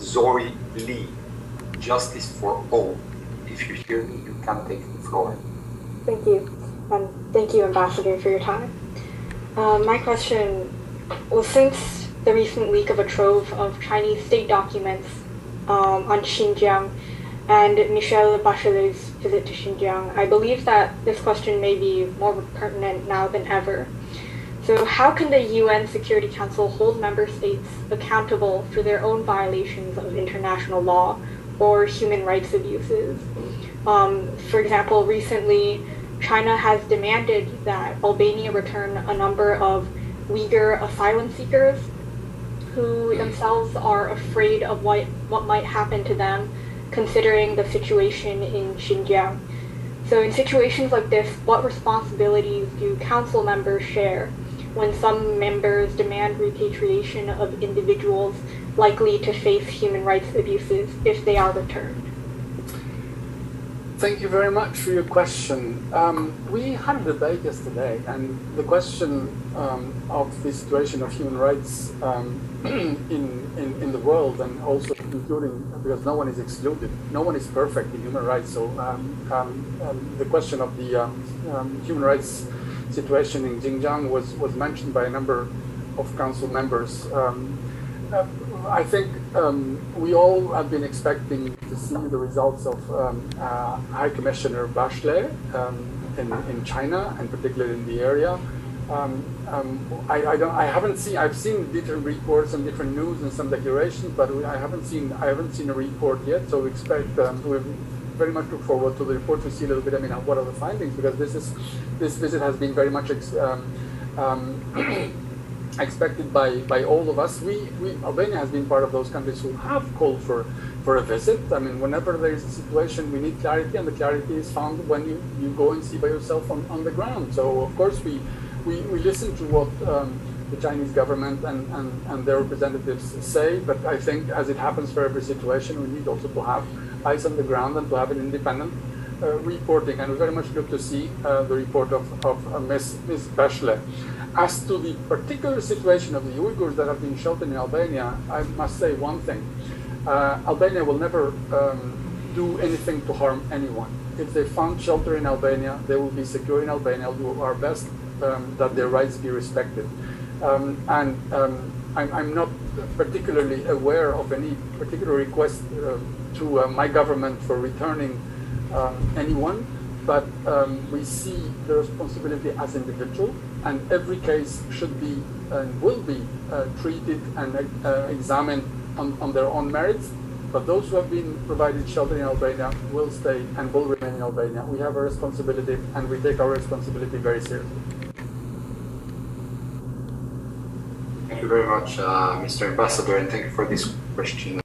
Zori Lee, Justice for All. If you hear me, you can take the floor. Thank you. And thank you, Ambassador, for your time. My question was, since the recent leak of a trove of Chinese state documents on Xinjiang and Michelle Bachelet's visit to Xinjiang, I believe that this question may be more pertinent now than ever. So how can the UN Security Council hold member states accountable for their own violations of international law or human rights abuses? For example, recently, China has demanded that Albania return a number of Uyghur asylum seekers who themselves are afraid of what might happen to them considering the situation in Xinjiang. So in situations like this, what responsibilities do council members share when some members demand repatriation of individuals likely to face human rights abuses if they are returned? Thank you very much for your question. We had a debate yesterday, and the question of the situation of human rights in the world, and also including, because no one is excluded, no one is perfect in human rights, so the question of the human rights situation in Xinjiang was mentioned by a number of council members. I think we all have been expecting to see the results of High Commissioner Bachelet in China, and particularly in the area. I've seen different reports and different news and some declarations, but I haven't seen a report yet. So we expect we very much look forward to the report to see a little bit. I mean, what are the findings? Because this visit has been very much expected by all of us. Albania has been part of those countries who have called for a visit. I mean, whenever there is a situation, we need clarity, and the clarity is found when you go and see by yourself on the ground. So of course we listen to what the Chinese government and their representatives say, but I think, as it happens for every situation, we need also to have eyes on the ground and to have an independent reporting, and we very much look to see the report of Ms. Bachelet. As to the particular situation of the Uyghurs that have been sheltered in Albania, I must say one thing. Albania will never do anything to harm anyone. If they found shelter in Albania, they will be secure in Albania. We'll do our best that their rights be respected. I'm not particularly aware of any particular request to my government for returning anyone, but we see the responsibility as individual, and every case should be and will be treated and examined on their own merits. But those who have been provided shelter in Albania will stay and will remain in Albania. We have a responsibility, and we take our responsibility very seriously. Thank you very much, Mr. Ambassador, and thank you for this question.